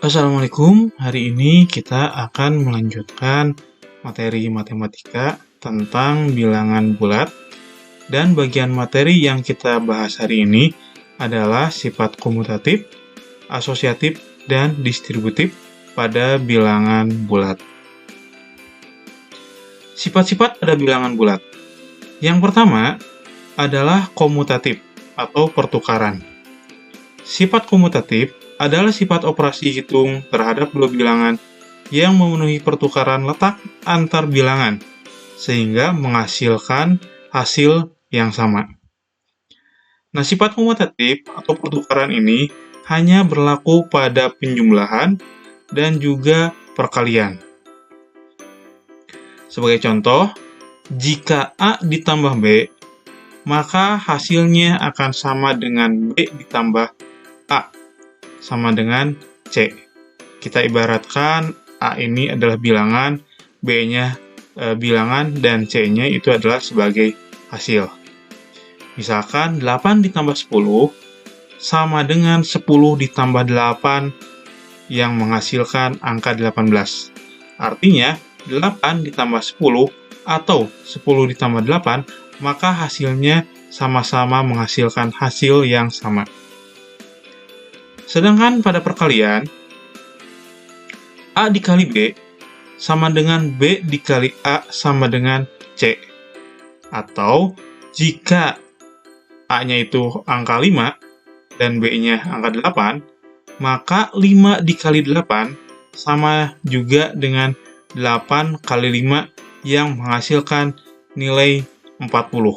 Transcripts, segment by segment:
Assalamualaikum, hari ini kita akan melanjutkan materi matematika tentang bilangan bulat. Dan bagian materi yang kita bahas hari ini adalah sifat komutatif, asosiatif, dan distributif pada bilangan bulat. Sifat-sifat pada bilangan bulat. Yang pertama adalah komutatif atau pertukaran. Sifat komutatif adalah sifat operasi hitung terhadap dua bilangan yang memenuhi pertukaran letak antar bilangan, sehingga menghasilkan hasil yang sama. Nah, sifat komutatif atau pertukaran ini hanya berlaku pada penjumlahan dan juga perkalian. Sebagai contoh, jika A ditambah B, maka hasilnya akan sama dengan B ditambah A, sama dengan C. Kita ibaratkan A ini adalah bilangan, B-nya bilangan, dan C-nya itu adalah sebagai hasil. Misalkan 8 ditambah 10 sama dengan 10 ditambah 8 yang menghasilkan angka 18. Artinya 8 ditambah 10 atau 10 ditambah 8, maka hasilnya sama-sama menghasilkan hasil yang sama. Sedangkan pada perkalian, A dikali B sama dengan B dikali A sama dengan C. Atau jika A-nya itu angka 5 dan B-nya angka 8, maka 5 dikali 8 sama juga dengan 8 kali 5 yang menghasilkan nilai 40.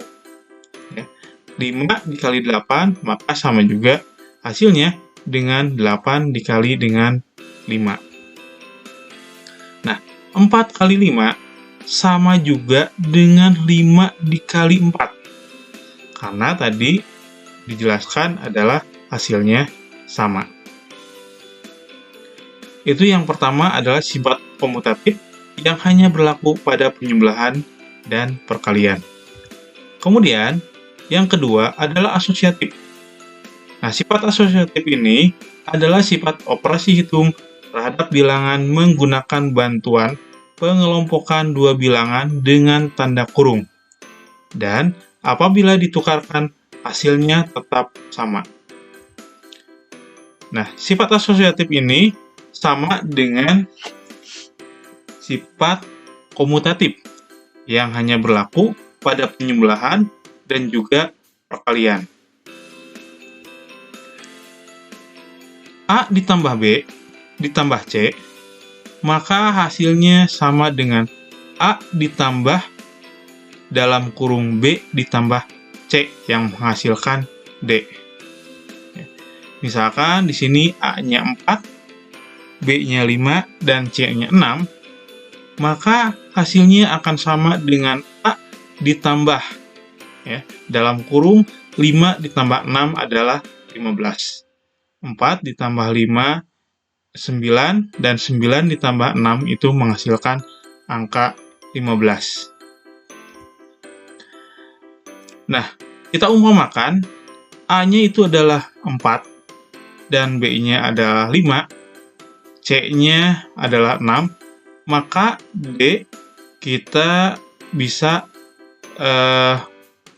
5 dikali 8 maka sama juga hasilnya dengan 8 dikali dengan 5. Nah, 4 kali 5 sama juga dengan 5 dikali 4. Karena tadi dijelaskan adalah hasilnya sama. Itu yang pertama adalah sifat komutatif yang hanya berlaku pada penjumlahan dan perkalian. Kemudian, yang kedua adalah asosiatif. Nah, sifat asosiatif ini adalah sifat operasi hitung terhadap bilangan menggunakan bantuan pengelompokan dua bilangan dengan tanda kurung. Dan apabila ditukarkan, hasilnya tetap sama. Nah, sifat asosiatif ini sama dengan sifat komutatif yang hanya berlaku pada penjumlahan dan juga perkalian. A ditambah B ditambah C, maka hasilnya sama dengan A ditambah dalam kurung B ditambah C yang menghasilkan D. Misalkan di sini A-nya 4, B-nya 5, dan C-nya 6, maka hasilnya akan sama dengan A ditambah dalam kurung 5 ditambah 6 adalah 15. 4 ditambah 5, 9, dan 9 ditambah 6 itu menghasilkan angka 15. Nah, kita umpamakan A-nya itu adalah 4, dan B-nya adalah 5, C-nya adalah 6, maka D kita bisa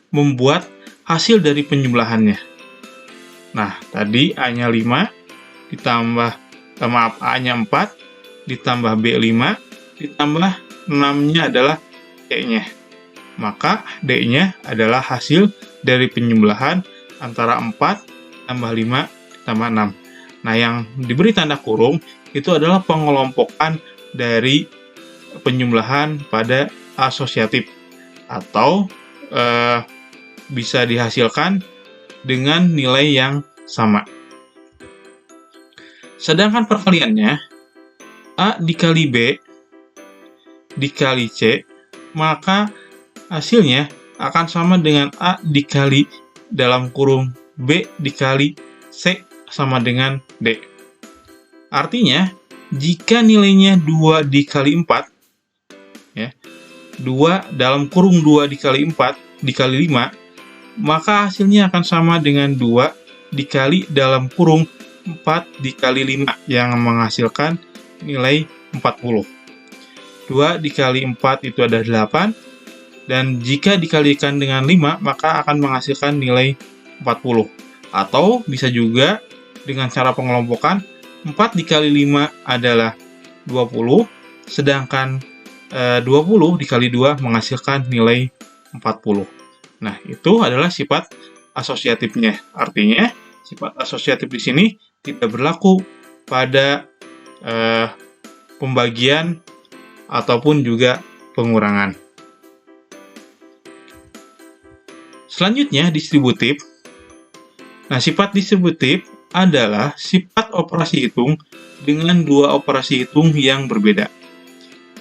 membuat hasil dari penjumlahannya. Nah, tadi A-nya 5 ditambah A-nya 4 ditambah B5 ditambah 6-nya adalah C-nya. Maka D-nya adalah hasil dari penjumlahan antara 4 tambah 5 tambah 6. Nah, yang diberi tanda kurung itu adalah pengelompokan dari penjumlahan pada asosiatif atau bisa dihasilkan dengan nilai yang sama. Sedangkan perkaliannya, A dikali B dikali C, maka hasilnya akan sama dengan A dikali dalam kurung B dikali C sama dengan D. Artinya, jika nilainya 2 dikali 4, 2 dalam kurung 2 dikali 4 dikali 5, maka hasilnya akan sama dengan 2 dikali dalam kurung 4 4 dikali 5 yang menghasilkan nilai 40. 2 dikali 4 itu ada 8, dan jika dikalikan dengan 5 maka akan menghasilkan nilai 40. Atau bisa juga dengan cara pengelompokan, 4 dikali 5 adalah 20, sedangkan 20 dikali 2 menghasilkan nilai 40. Nah, itu adalah sifat asosiatifnya. Artinya, sifat asosiatif di sini tidak berlaku pada pembagian ataupun juga pengurangan. Selanjutnya, distributif. Nah, sifat distributif adalah sifat operasi hitung dengan dua operasi hitung yang berbeda.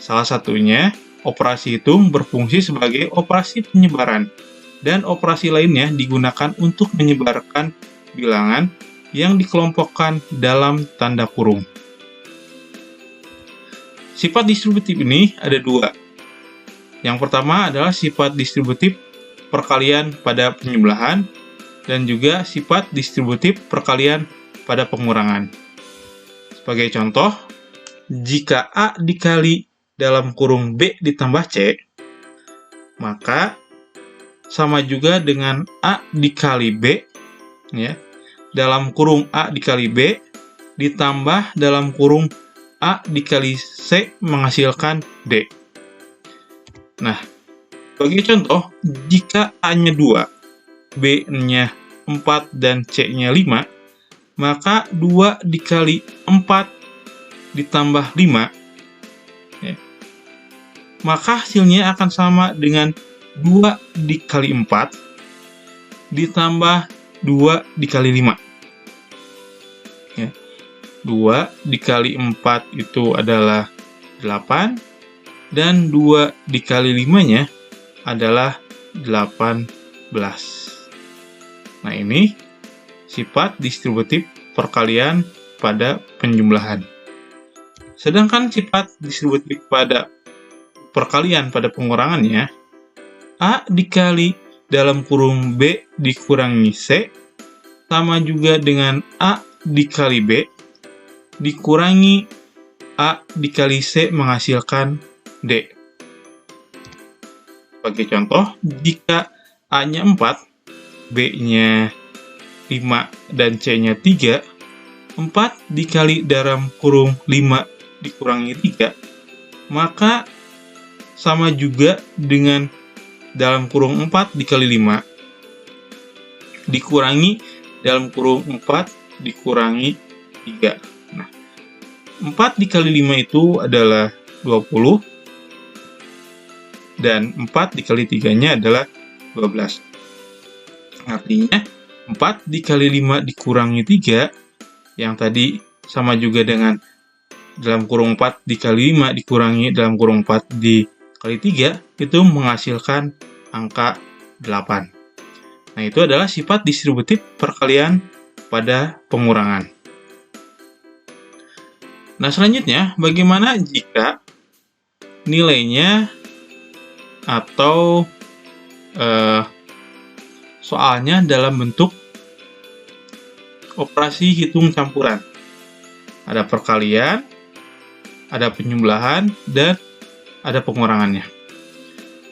Salah satunya, operasi hitung berfungsi sebagai operasi penyebaran, dan operasi lainnya digunakan untuk menyebarkan bilangan yang dikelompokkan dalam tanda kurung. Sifat distributif ini ada dua. Yang pertama adalah sifat distributif perkalian pada penjumlahan, dan juga sifat distributif perkalian pada pengurangan. Sebagai contoh, jika A dikali dalam kurung B ditambah C, maka sama juga dengan A dikali B, ya, dalam kurung A dikali B, ditambah dalam kurung A dikali C menghasilkan D. Nah, sebagai contoh, jika A-nya 2, B-nya 4, dan C-nya 5, maka 2 dikali 4 ditambah 5, ya, maka hasilnya akan sama dengan 2 dikali 4 ditambah 2 dikali 5. Ya. 2 dikali 4 itu adalah 8, dan 2 dikali 5-nya adalah 18. Nah, ini sifat distributif perkalian pada penjumlahan. Sedangkan sifat distributif pada perkalian pada pengurangannya, A dikali dalam kurung B dikurangi C sama juga dengan A dikali B dikurangi A dikali C menghasilkan D. Sebagai contoh, jika A-nya 4, B-nya 5, dan C-nya 3, 4 dikali dalam kurung 5 dikurangi 3, maka sama juga dengan dalam kurung 4 dikali 5 dikurangi dalam kurung 4 dikurangi 3. Nah, 4 dikali 5 itu adalah 20, dan 4 dikali 3-nya adalah 12. Artinya, 4 dikali 5 dikurangi 3, yang tadi sama juga dengan dalam kurung 4 dikali 5 dikurangi dalam kurung 4 dikali 3, itu menghasilkan angka 8. Nah, itu adalah sifat distributif perkalian pada pengurangan. Nah, selanjutnya, bagaimana jika nilainya atau soalnya dalam bentuk operasi hitung campuran? Ada perkalian, ada penjumlahan, dan ada pengurangannya.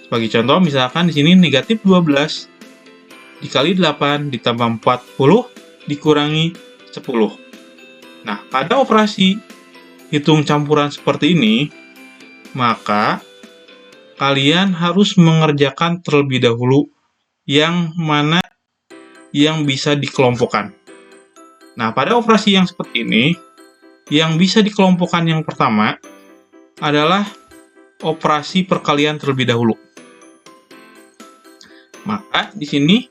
Sebagai contoh, misalkan di sini negatif 12 dikali 8 ditambah 40 dikurangi 10. Nah, pada operasi hitung campuran seperti ini, maka kalian harus mengerjakan terlebih dahulu yang mana yang bisa dikelompokkan. Nah, pada operasi yang seperti ini, yang bisa dikelompokkan yang pertama adalah operasi perkalian terlebih dahulu. Maka di sini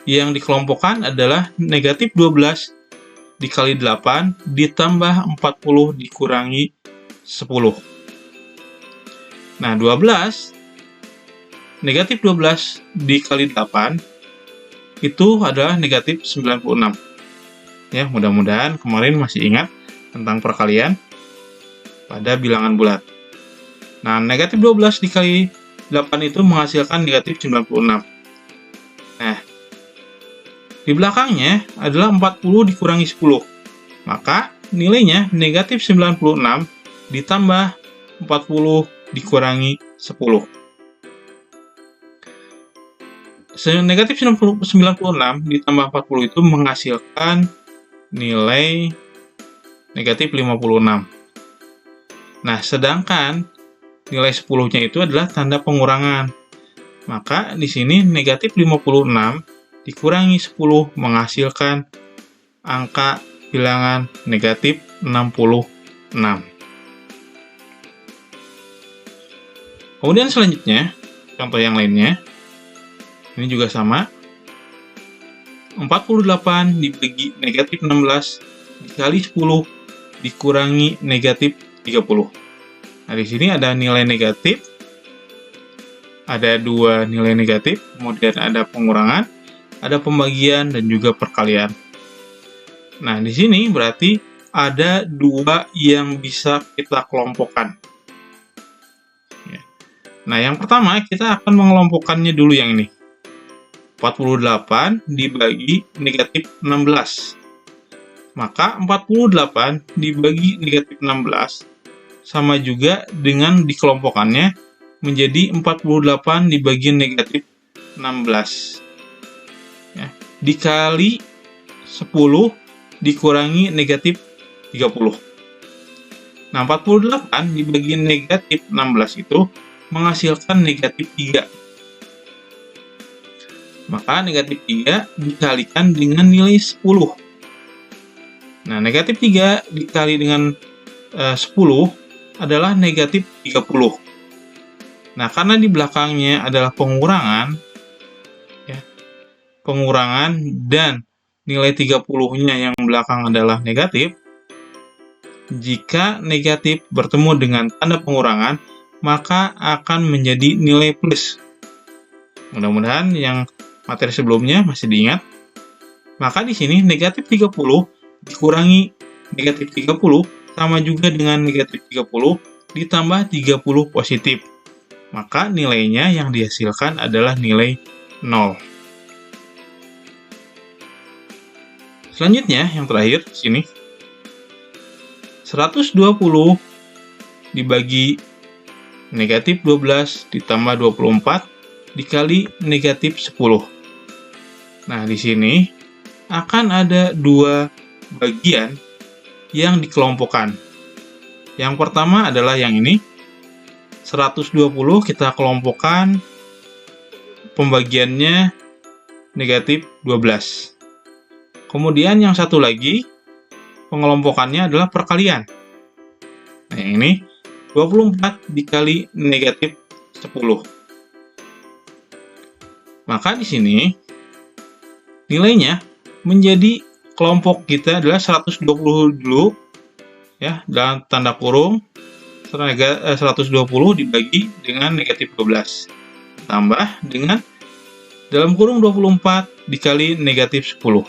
yang dikelompokkan adalah negatif 12 dikali 8 ditambah 40 dikurangi 10. Nah, negatif 12 dikali 8 itu adalah negatif 96. Ya, mudah-mudahan kemarin masih ingat tentang perkalian pada bilangan bulat. Nah, negatif 12 dikali 8 itu menghasilkan negatif 96. Nah, Di belakangnya adalah 40 dikurangi 10. Maka nilainya negatif 96 ditambah 40 dikurangi 10. Negatif 96 ditambah 40 itu menghasilkan nilai negatif 56. Nah, sedangkan nilai 10-nya itu adalah tanda pengurangan. Maka di sini negatif 56 dikurangi 10 menghasilkan angka bilangan negatif 66. Kemudian selanjutnya, contoh yang lainnya. Ini juga sama. 48 dibagi negatif 16 dikali 10 dikurangi negatif 30. Nah, di sini ada nilai negatif. Ada dua nilai negatif, kemudian ada pengurangan, ada pembagian, dan juga perkalian. Nah, di sini berarti ada dua yang bisa kita kelompokkan. Nah, yang pertama kita akan mengelompokkannya dulu yang ini. 48 dibagi negatif 16. Maka 48 dibagi negatif 16 sama juga dengan dikelompokkannya menjadi 48 dibagi negatif 16. Ya, dikali 10 dikurangi negatif 30. Nah, 48 dibagi negatif 16 itu menghasilkan negatif 3. Maka negatif 3 dikalikan dengan nilai 10. Nah, negatif 3 dikali dengan 10 adalah negatif 30. Nah, karena di belakangnya adalah pengurangan, ya, pengurangan dan nilai 30-nya yang belakang adalah negatif, jika negatif bertemu dengan tanda pengurangan, maka akan menjadi nilai plus. Mudah-mudahan yang materi sebelumnya masih diingat. Maka di sini negatif 30 dikurangi negatif 30 sama juga dengan negatif 30 ditambah 30 positif. Maka nilainya yang dihasilkan adalah nilai 0. Selanjutnya yang terakhir di sini 120 dibagi negatif 12 ditambah 24 dikali negatif 10. Nah, di sini akan ada dua bagian yang dikelompokkan. Yang pertama adalah yang ini. 120 kita kelompokkan pembagiannya negatif 12. Kemudian yang satu lagi pengelompokannya adalah perkalian. Nah, yang ini 24 dikali negatif 10. Maka di sini nilainya menjadi kelompok kita adalah 120 dulu, ya, dalam tanda kurung 120 dibagi dengan negatif 12 tambah dengan dalam kurung 24 dikali negatif 10.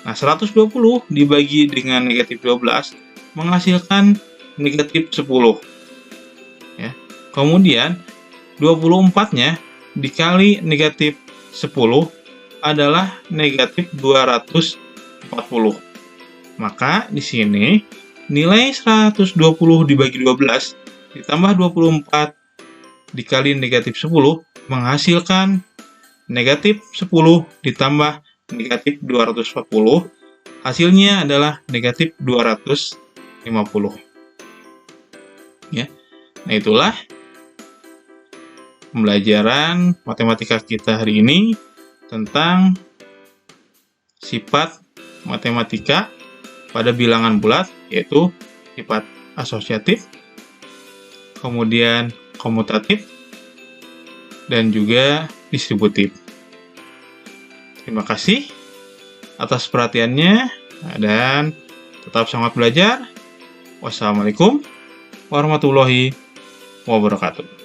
Nah, 120 dibagi dengan negatif 12 menghasilkan negatif 10. Ya. Kemudian 24-nya dikali negatif 10 adalah negatif 240. Maka di sini nilai 120 dibagi 12 ditambah 24 dikali negatif 10 menghasilkan negatif 10 ditambah negatif 240. Hasilnya adalah negatif 250. Ya. Nah, itulah pembelajaran matematika kita hari ini tentang sifat matematika pada bilangan bulat, yaitu sifat asosiatif, kemudian komutatif, dan juga distributif. Terima kasih atas perhatiannya dan tetap semangat belajar. Wassalamualaikum warahmatullahi wabarakatuh.